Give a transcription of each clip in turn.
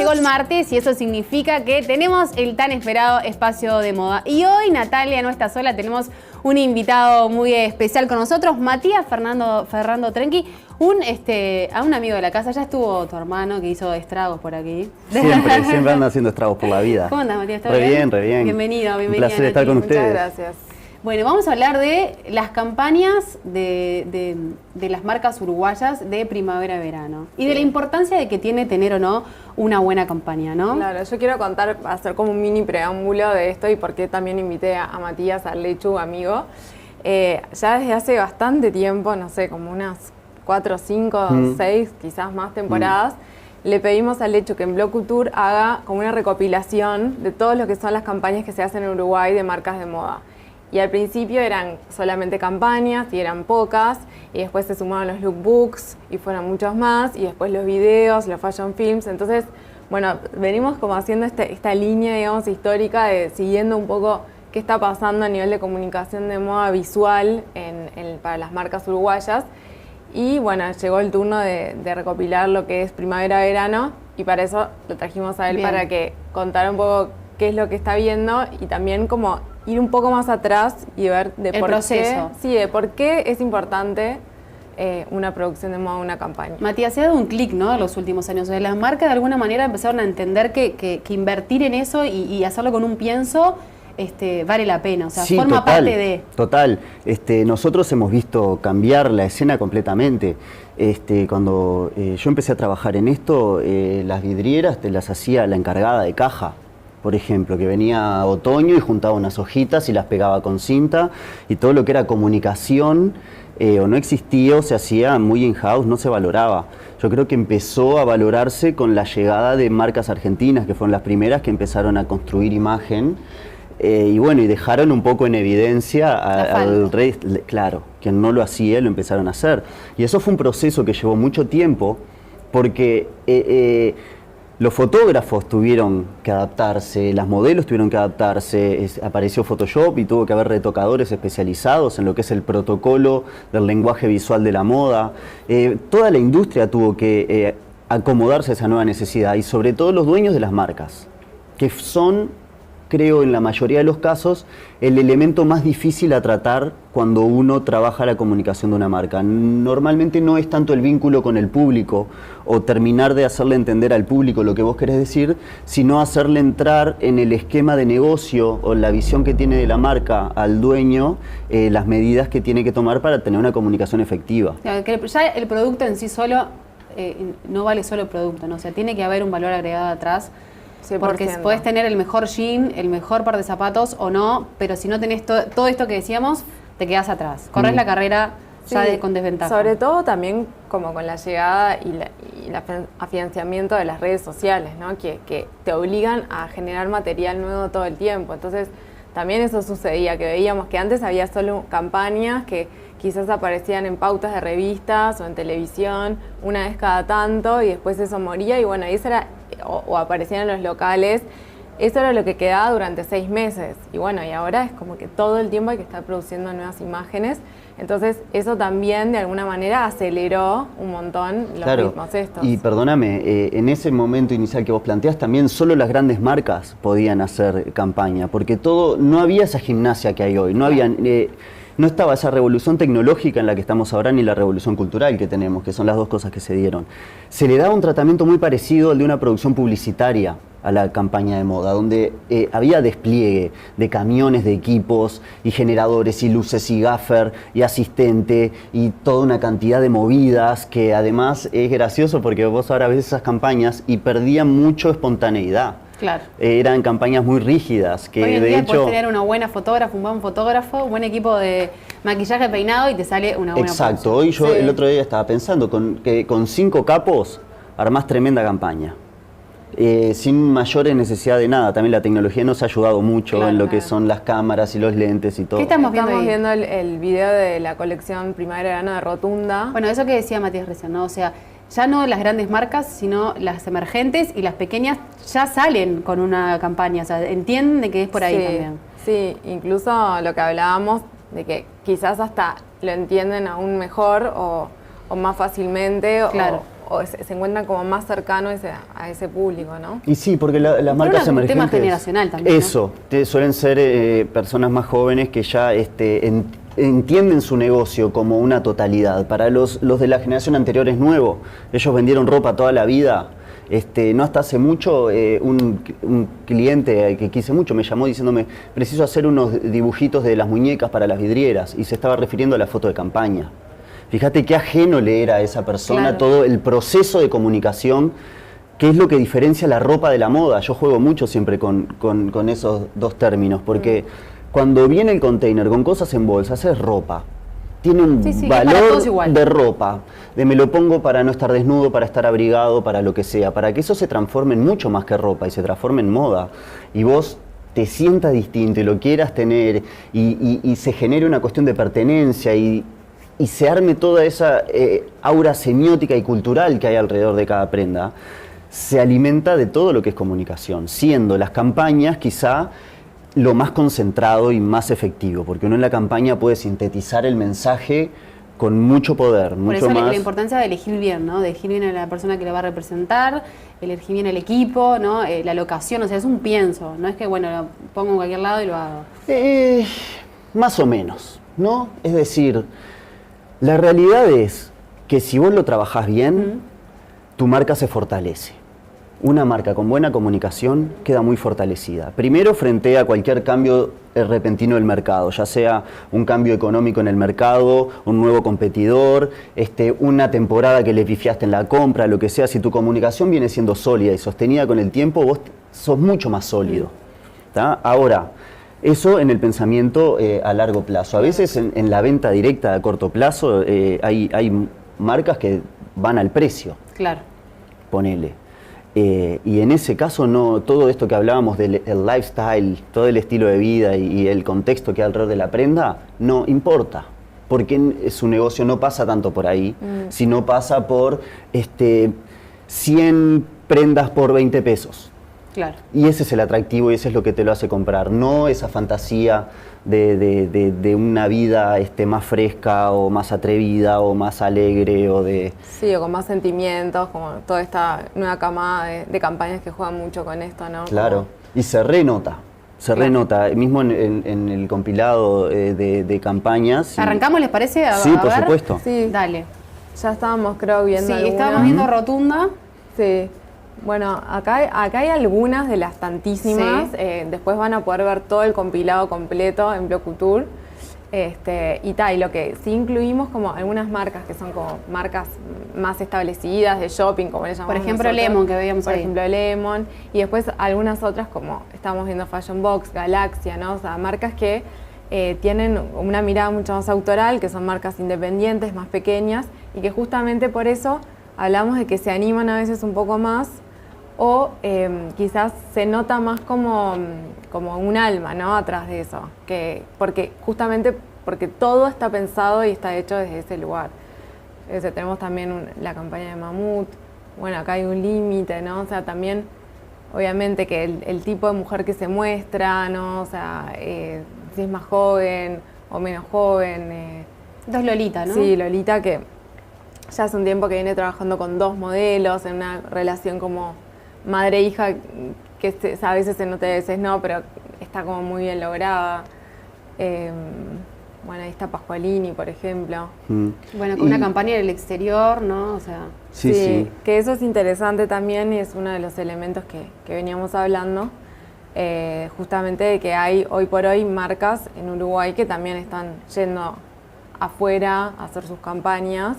llegó el martes y eso significa que tenemos el tan esperado espacio de moda. Y hoy Natalia no está sola, tenemos un invitado muy especial con nosotros, Matías Ferrando Trenqui, a un amigo de la casa. Ya estuvo tu hermano que hizo estragos por aquí. Siempre anda haciendo estragos por la vida. ¿Cómo andas, Matías? Re bien, re bien. Bienvenido. Un placer estar con ustedes. Muchas gracias. Bueno, vamos a hablar de las campañas de las marcas uruguayas de primavera-verano y de la importancia de que tiene tener o no una buena campaña, ¿no? Claro, yo quiero hacer como un mini preámbulo de esto y por qué también invité a Matías, al Lechu, amigo. Ya desde hace bastante tiempo, no sé, como unas 4, 5, 6, quizás más temporadas, le pedimos al Lechu que en Blog Couture haga como una recopilación de todo lo que son las campañas que se hacen en Uruguay de marcas de moda. Y al principio eran solamente campañas y eran pocas, y después se sumaron los lookbooks y fueron muchos más, y después los videos, los fashion films. Entonces, bueno, venimos como haciendo esta línea, digamos, histórica, de siguiendo un poco qué está pasando a nivel de comunicación de moda visual para las marcas uruguayas. Y bueno, llegó el turno de recopilar lo que es primavera-verano, y para eso lo trajimos a él. Bien. Para que contara un poco qué es lo que está viendo y también como ir un poco más atrás y ver de el proceso. De por qué es importante una producción de moda, una campaña. Matías, se ha dado un clic, ¿no?, en los últimos años. Las marcas de alguna manera empezaron a entender que invertir en eso y hacerlo con un pienso vale la pena, o sea, sí, forma parte de... Total, nosotros hemos visto cambiar la escena completamente. Cuando yo empecé a trabajar en esto, las vidrieras te las hacía la encargada de caja, por ejemplo, que venía otoño y juntaba unas hojitas y las pegaba con cinta, y todo lo que era comunicación o no existía o se hacía muy in-house, no se valoraba. Yo creo que empezó a valorarse con la llegada de marcas argentinas, que fueron las primeras que empezaron a construir imagen, y bueno, y dejaron un poco en evidencia al resto. Claro, quien no lo hacía lo empezaron a hacer. Y eso fue un proceso que llevó mucho tiempo, porque los fotógrafos tuvieron que adaptarse, las modelos tuvieron que adaptarse, apareció Photoshop y tuvo que haber retocadores especializados en lo que es el protocolo del lenguaje visual de la moda. Toda la industria tuvo que acomodarse a esa nueva necesidad, y sobre todo los dueños de las marcas, que son, creo, en la mayoría de los casos, el elemento más difícil a tratar cuando uno trabaja la comunicación de una marca. Normalmente no es tanto el vínculo con el público o terminar de hacerle entender al público lo que vos querés decir, sino hacerle entrar en el esquema de negocio o la visión que tiene de la marca al dueño, las medidas que tiene que tomar para tener una comunicación efectiva. Claro, que ya el producto en sí solo no vale solo el producto, ¿no? O sea, tiene que haber un valor agregado atrás. 100%. Porque podés tener el mejor jean, el mejor par de zapatos o no, pero si no tenés todo esto que decíamos, te quedás atrás. Corres la carrera ya con desventaja. Sobre todo también como con la llegada y el afianzamiento de las redes sociales, ¿no? Que te obligan a generar material nuevo todo el tiempo. Entonces también eso sucedía, que veíamos que antes había solo campañas que quizás aparecían en pautas de revistas o en televisión una vez cada tanto, y después eso moría, y bueno, eso era, o aparecían en los locales. Eso era lo que quedaba durante 6 meses. Y bueno, y ahora es como que todo el tiempo hay que estar produciendo nuevas imágenes. Entonces eso también de alguna manera aceleró un montón los ritmos estos. Y perdóname, en ese momento inicial que vos planteás, también solo las grandes marcas podían hacer campaña, porque no había esa gimnasia que hay hoy, no estaba esa revolución tecnológica en la que estamos ahora, ni la revolución cultural que tenemos, que son las dos cosas que se dieron. Se le daba un tratamiento muy parecido al de una producción publicitaria a la campaña de moda, donde había despliegue de camiones, de equipos y generadores y luces y gaffer y asistente y toda una cantidad de movidas, que además es gracioso porque vos ahora ves esas campañas y perdían mucho espontaneidad. Claro. Eran campañas muy rígidas, que hoy en de día hecho... puedes tener una buena fotógrafa, un buen fotógrafo, un buen equipo de maquillaje, peinado, y te sale una buena Exacto. pausa. Hoy yo el otro día estaba pensando que con 5 capos armás tremenda campaña. Sin mayores necesidad de nada. También la tecnología nos ha ayudado mucho en lo que son las cámaras y los lentes y todo. ¿Qué estamos viendo ahí? Estamos viendo el video de la colección Primavera-Verano de Rotunda. Bueno, eso que decía Matías recién, ¿no? O sea, ya no las grandes marcas, sino las emergentes y las pequeñas ya salen con una campaña. O sea, entienden de que es por ahí también. Sí, incluso lo que hablábamos de que quizás hasta lo entienden aún mejor o más fácilmente, claro, o se encuentran como más cercanos a ese público, ¿no? Y sí, porque las marcas emergentes... Es un tema generacional también, eso, suelen ser personas más jóvenes que ya entienden su negocio como una totalidad. Para los de la generación anterior es nuevo. Ellos vendieron ropa toda la vida. No hasta hace mucho, un cliente que quise mucho me llamó diciéndome: preciso hacer unos dibujitos de las muñecas para las vidrieras, y se estaba refiriendo a la foto de campaña. Fíjate qué ajeno le era a esa persona todo el proceso de comunicación, que es lo que diferencia la ropa de la moda. Yo juego mucho siempre con esos dos términos, porque cuando viene el container con cosas en bolsas es ropa. Tiene un valor de ropa, de me lo pongo para no estar desnudo, para estar abrigado, para lo que sea, para que eso se transforme en mucho más que ropa y se transforme en moda. Y vos te sientas distinto y lo quieras tener y se genere una cuestión de pertenencia y se arme toda esa aura semiótica y cultural que hay alrededor de cada prenda, se alimenta de todo lo que es comunicación, siendo las campañas quizá lo más concentrado y más efectivo, porque uno en la campaña puede sintetizar el mensaje con mucho poder, mucho más. Por eso más. la importancia de elegir bien, ¿no? De elegir bien a la persona que le va a representar, elegir bien el equipo, ¿no? La locación, o sea, es un pienso, no es que, bueno, lo pongo en cualquier lado y lo hago. Más o menos, ¿no? Es decir, la realidad es que si vos lo trabajás bien, tu marca se fortalece. Una marca con buena comunicación queda muy fortalecida. Primero, frente a cualquier cambio repentino del mercado, ya sea un cambio económico en el mercado, un nuevo competidor, una temporada que le pifiaste en la compra, lo que sea. Si tu comunicación viene siendo sólida y sostenida con el tiempo, vos sos mucho más sólido, ¿tá? Ahora, eso en el pensamiento a largo plazo. A veces en la venta directa a corto plazo hay marcas que van al precio. Claro. Ponele. Y en ese caso no, todo esto que hablábamos del lifestyle, todo el estilo de vida y el contexto que hay alrededor de la prenda, no importa, porque su negocio no pasa tanto por ahí, sino pasa por 100 prendas por 20 pesos. Claro. Y ese es el atractivo y ese es lo que te lo hace comprar, no esa fantasía de una vida más fresca o más atrevida o más alegre o de... Sí, o con más sentimientos, como toda esta nueva camada de campañas que juegan mucho con esto, ¿no? Claro, como... y se renota. Renota, mismo en el compilado de campañas. ¿Arrancamos, les parece? Sí, por supuesto. Sí. Dale. Ya estábamos, creo, viendo alguna. Estábamos viendo Rotunda. Sí. Bueno, acá hay algunas de las tantísimas. Sí. Después van a poder ver todo el compilado completo en Blog Couture. Y lo que sí incluimos como algunas marcas que son como marcas más establecidas de shopping, como le llamamos. Por ejemplo, nosotros. Lemon, que veíamos Por ahí. ejemplo, Lemon. Y después algunas otras como estamos viendo Fashion Box, Galaxia, ¿no? O sea, marcas que tienen una mirada mucho más autoral, que son marcas independientes, más pequeñas, y que justamente por eso hablamos de que se animan a veces un poco más, o quizás se nota más como un alma, ¿no? Atrás de eso, porque todo está pensado y está hecho desde ese lugar. Tenemos también la campaña de Mamut, bueno, acá hay un límite, ¿no? O sea, también, obviamente, que el tipo de mujer que se muestra, ¿no? O sea, si es más joven o menos joven. Dos Lolita, ¿no? Sí, Lolita, que ya hace un tiempo que viene trabajando con dos modelos, en una relación como madre-hija, que a veces se nota, a veces no, pero está como muy bien lograda. Bueno, ahí está Pascualini, por ejemplo. Bueno, con una campaña en el exterior, ¿no? O sea... Sí, que eso es interesante también y es uno de los elementos que veníamos hablando, justamente de que hay hoy por hoy marcas en Uruguay que también están yendo afuera a hacer sus campañas,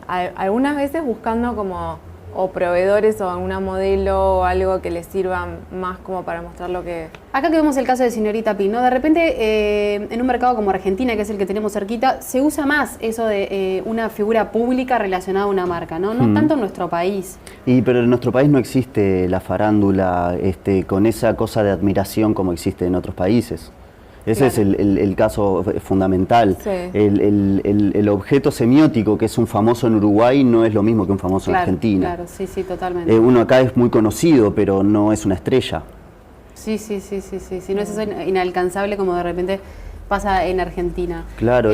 algunas veces buscando como o proveedores o alguna modelo o algo que les sirva más como para mostrar lo que... Acá que vemos el caso de Señorita Pi, ¿no? De repente en un mercado como Argentina, que es el que tenemos cerquita, se usa más eso de una figura pública relacionada a una marca, ¿no? No tanto en nuestro país. Pero en nuestro país no existe la farándula con esa cosa de admiración como existe en otros países. Ese es el caso fundamental. Sí. El objeto semiótico que es un famoso en Uruguay no es lo mismo que un famoso en Argentina. Claro, sí, totalmente. Uno acá es muy conocido, pero no es una estrella. Sí, no es eso inalcanzable como de repente pasa en Argentina. Claro.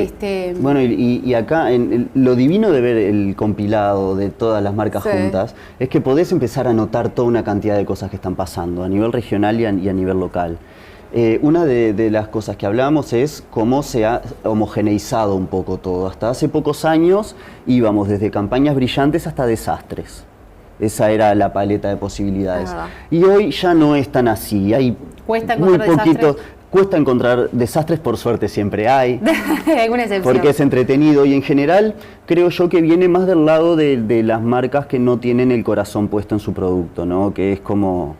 Bueno, y acá lo divino de ver el compilado de todas las marcas juntas es que podés empezar a notar toda una cantidad de cosas que están pasando a nivel regional y a nivel local. Una de las cosas que hablamos es cómo se ha homogeneizado un poco todo. Hasta hace pocos años íbamos desde campañas brillantes hasta desastres. Esa era la paleta de posibilidades. Y hoy ya no es tan así. Hay cuesta muy encontrar poquito. Cuesta encontrar desastres, por suerte siempre hay. Alguna excepción. Porque es entretenido y en general creo yo que viene más del lado de las marcas que no tienen el corazón puesto en su producto, ¿no? Que es como,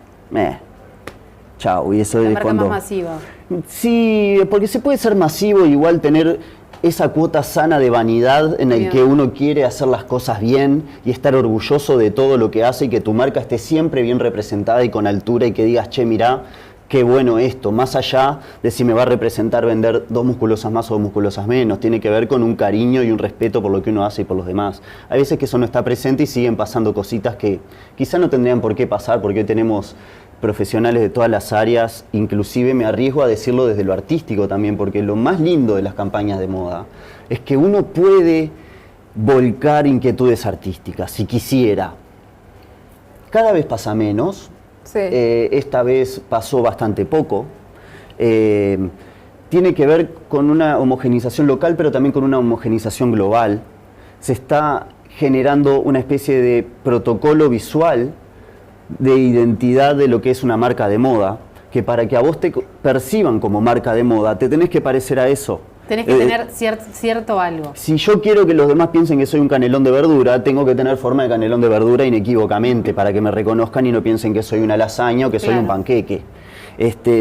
chao. Y eso la es marca cuando... más masiva. Sí, porque se puede ser masivo e igual tener esa cuota sana de vanidad en el que uno quiere hacer las cosas bien y estar orgulloso de todo lo que hace y que tu marca esté siempre bien representada y con altura y que digas, che, mirá, qué bueno esto, más allá de si me va a representar vender 2 musculosas más o 2 musculosas menos, tiene que ver con un cariño y un respeto por lo que uno hace y por los demás. Hay veces que eso no está presente y siguen pasando cositas que quizá no tendrían por qué pasar porque hoy tenemos profesionales de todas las áreas, inclusive me arriesgo a decirlo desde lo artístico también, porque lo más lindo de las campañas de moda es que uno puede volcar inquietudes artísticas, si quisiera. Cada vez pasa menos, esta vez pasó bastante poco, tiene que ver con una homogenización local, pero también con una homogenización global. Se está generando una especie de protocolo visual de identidad de lo que es una marca de moda, que para que a vos te perciban como marca de moda, te tenés que parecer a eso. Tenés que tener cierto algo. Si yo quiero que los demás piensen que soy un canelón de verdura, tengo que tener forma de canelón de verdura inequívocamente, para que me reconozcan y no piensen que soy una lasaña o que soy un panqueque.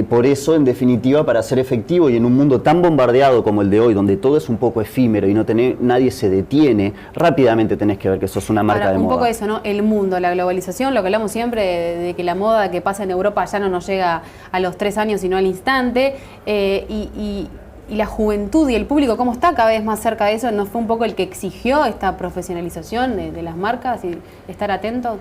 Por eso, en definitiva, para ser efectivo y en un mundo tan bombardeado como el de hoy, donde todo es un poco efímero y nadie se detiene, rápidamente tenés que ver que sos una marca de moda. Un poco eso, ¿no? El mundo, la globalización, lo que hablamos siempre de que la moda que pasa en Europa ya no nos llega a los 3 años, sino al instante, y la juventud y el público, ¿cómo está cada vez más cerca de eso? ¿No fue un poco el que exigió esta profesionalización de las marcas y estar atento?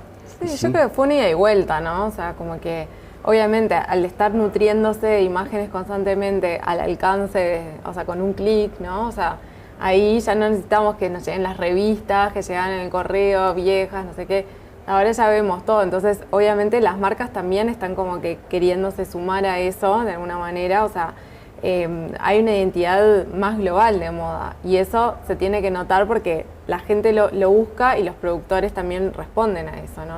Sí, yo creo que fue una ida y vuelta, ¿no? O sea, como que obviamente, al estar nutriéndose de imágenes constantemente al alcance, o sea, con un clic, ¿no? O sea, ahí ya no necesitamos que nos lleguen las revistas, que llegan en el correo, viejas, no sé qué. Ahora ya vemos todo. Entonces, obviamente, las marcas también están como que queriéndose sumar a eso de alguna manera. O sea, hay una identidad más global de moda y eso se tiene que notar porque la gente lo busca y los productores también responden a eso, ¿no?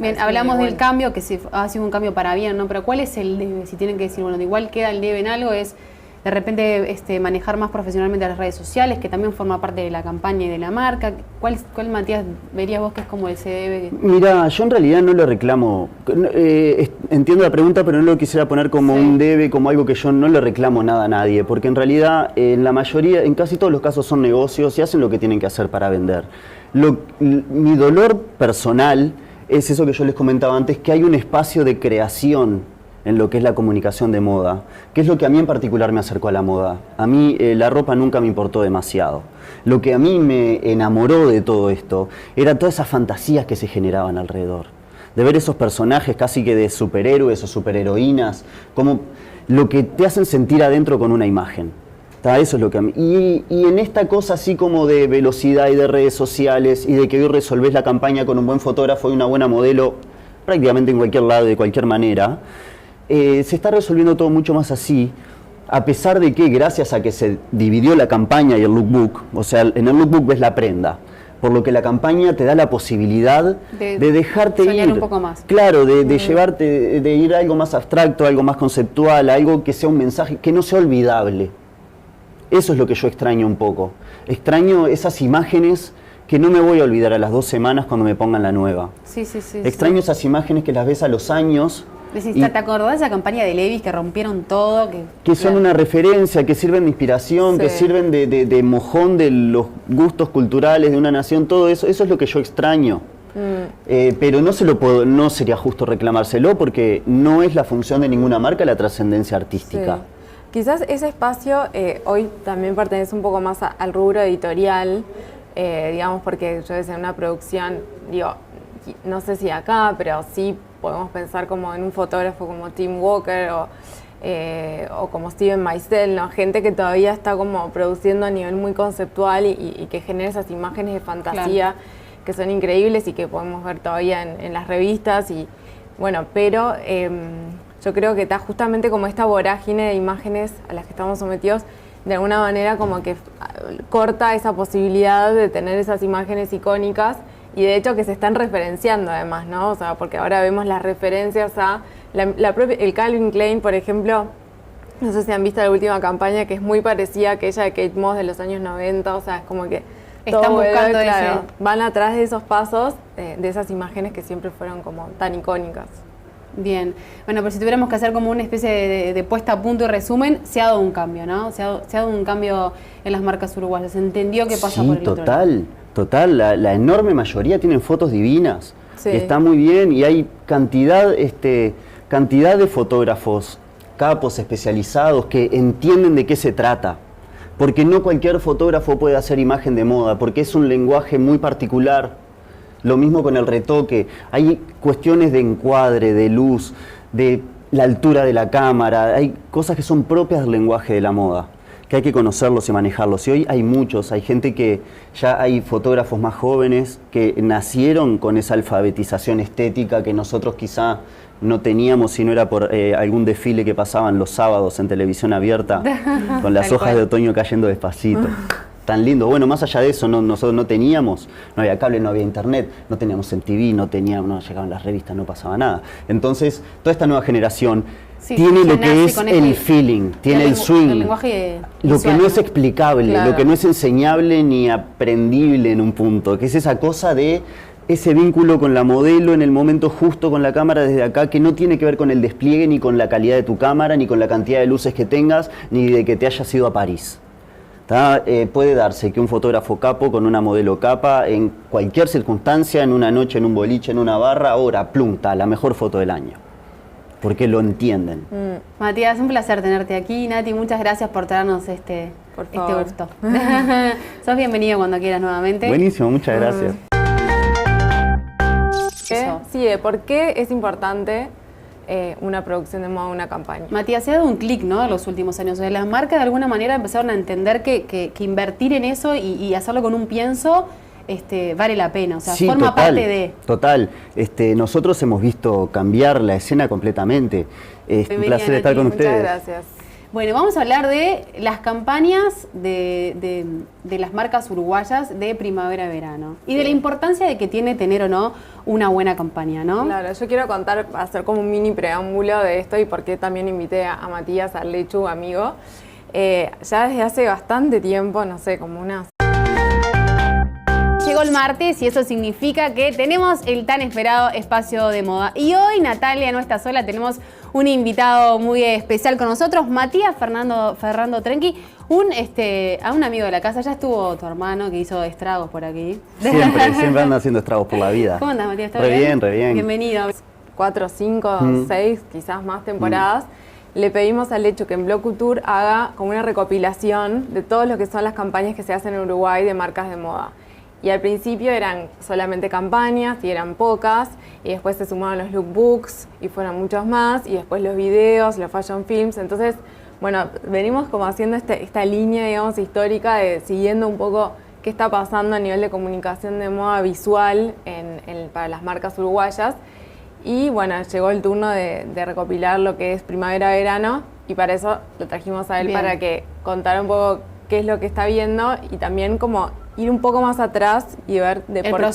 Bien, hablamos del cambio, que ha sido un cambio para bien, ¿no? Pero ¿cuál es el debe? Si tienen que decir, bueno, igual queda el debe en algo, es de repente manejar más profesionalmente las redes sociales, que también forma parte de la campaña y de la marca. ¿Cuál Matías, verías vos que es como ese debe? Mira, yo en realidad no lo reclamo. Entiendo la pregunta, pero no lo quisiera poner como un debe, como algo que yo no le reclamo nada a nadie, porque en realidad en la mayoría, en casi todos los casos son negocios y hacen lo que tienen que hacer para vender. Mi dolor personal es eso que yo les comentaba antes, que hay un espacio de creación en lo que es la comunicación de moda, que es lo que a mí en particular me acercó a la moda. A mí la ropa nunca me importó demasiado. Lo que a mí me enamoró de todo esto eran todas esas fantasías que se generaban alrededor. De ver esos personajes casi que de superhéroes o superheroínas, como lo que te hacen sentir adentro con una imagen. Eso es lo que a mí... Y en esta cosa así como de velocidad y de redes sociales y de que hoy resolvés la campaña con un buen fotógrafo y una buena modelo prácticamente en cualquier lado, de cualquier manera, se está resolviendo todo mucho más así, a pesar de que gracias a que se dividió la campaña y el lookbook, o sea, en el lookbook ves la prenda, por lo que la campaña te da la posibilidad de dejarte ir un poco más. Claro, de llevarte, de ir a algo más abstracto, algo más conceptual, algo que sea un mensaje, que no sea olvidable. Eso es lo que yo extraño un poco. Extraño esas imágenes que no me voy a olvidar a las 2 semanas cuando me pongan la nueva. Sí. Extraño esas imágenes que las ves a los años. ¿Te acordás de esa campaña de Levi's que rompieron todo? Que son una referencia, que sirven de inspiración, que sirven de mojón de los gustos culturales de una nación, todo eso. Eso es lo que yo extraño. Pero no sería justo reclamárselo porque no es la función de ninguna marca la trascendencia artística. Sí. Quizás ese espacio hoy también pertenece un poco más al rubro editorial, digamos, porque yo desde una producción, digo, no sé si acá, pero sí podemos pensar como en un fotógrafo como Tim Walker o como Steven Meisel, ¿no? Gente que todavía está como produciendo a nivel muy conceptual y que genera esas imágenes de fantasía que son increíbles y que podemos ver todavía en las revistas. Y bueno, pero yo creo que está justamente como esta vorágine de imágenes a las que estamos sometidos, de alguna manera como que corta esa posibilidad de tener esas imágenes icónicas y de hecho que se están referenciando además, ¿no? O sea, porque ahora vemos las referencias a el Calvin Klein, por ejemplo, no sé si han visto la última campaña que es muy parecida a aquella de Kate Moss de los años 90, o sea, es como que están buscando van atrás de esos pasos, de esas imágenes que siempre fueron como tan icónicas. Bien, bueno, pero si tuviéramos que hacer como una especie de puesta a punto y resumen, se ha dado un cambio, ¿no? Se ha dado un cambio en las marcas uruguayas. ¿Se entendió qué pasa por el otro lado? Total. La enorme mayoría tienen fotos divinas. Sí. Está muy bien y hay cantidad de fotógrafos, capos especializados que entienden de qué se trata. Porque no cualquier fotógrafo puede hacer imagen de moda, porque es un lenguaje muy particular. Lo mismo con el retoque, hay cuestiones de encuadre, de luz, de la altura de la cámara, hay cosas que son propias del lenguaje de la moda, que hay que conocerlos y manejarlos. Y hoy hay muchos, hay gente que ya hay fotógrafos más jóvenes que nacieron con esa alfabetización estética que nosotros quizá no teníamos si no era por algún desfile que pasaban los sábados en televisión abierta, con las hojas de otoño cayendo despacito. Tan lindo. Bueno, más allá de eso, nosotros no teníamos, no había cable, no había internet, no teníamos MTV, no llegaban las revistas, no pasaba nada. Entonces, toda esta nueva generación tiene lo que es el feeling, tiene el swing, el lenguaje lo visual, que no es explicable, lo que no es enseñable ni aprendible en un punto, que es esa cosa de ese vínculo con la modelo en el momento justo con la cámara desde acá, que no tiene que ver con el despliegue, ni con la calidad de tu cámara, ni con la cantidad de luces que tengas, ni de que te hayas ido a París. Puede darse que un fotógrafo capo con una modelo capa en cualquier circunstancia, en una noche, en un boliche, en una barra, ahora plumta, la mejor foto del año, porque lo entienden. Matías, un placer tenerte aquí. Nati, muchas gracias por traernos este gusto. Sos bienvenido cuando quieras nuevamente. Buenísimo, muchas gracias. Sí, ¿por qué es importante una producción de moda, una campaña? Matías, se ha dado un clic, ¿no?, en los últimos años. O sea, las marcas de alguna manera empezaron a entender que invertir en eso y hacerlo con un pienso vale la pena. O sea, sí, forma parte de... Total. Nosotros hemos visto cambiar la escena completamente. Es un placer estar con ustedes. Muchas gracias. Bueno, vamos a hablar de las campañas de las marcas uruguayas de primavera-verano y de la importancia de que tiene tener o no una buena campaña, ¿no? Claro, yo quiero hacer como un mini preámbulo de esto y por qué también invité a Matías Arlechu, amigo. Ya desde hace bastante tiempo, no sé, como unas... Llegó el martes y eso significa que tenemos el tan esperado espacio de moda. Y hoy Natalia no está sola, tenemos un invitado muy especial con nosotros, Matías Ferrando Trenqui, a un amigo de la casa. Ya estuvo tu hermano que hizo estragos por aquí. Siempre anda haciendo estragos por la vida. ¿Cómo andas, Matías? Re bien. Bienvenido. 4, 5, 6, quizás más temporadas. Le pedimos a Lechu que en Blog Couture haga como una recopilación de todo lo que son las campañas que se hacen en Uruguay de marcas de moda. Y al principio eran solamente campañas y eran pocas, y después se sumaron los lookbooks y fueron muchos más, y después los videos, los fashion films. Entonces, bueno, venimos como haciendo esta línea, digamos, histórica, siguiendo un poco qué está pasando a nivel de comunicación de moda visual para las marcas uruguayas. Y bueno, llegó el turno de recopilar lo que es primavera-verano, y para eso lo trajimos a él. Bien. Para que contara un poco qué es lo que está viendo y también como ir un poco más atrás y ver de por qué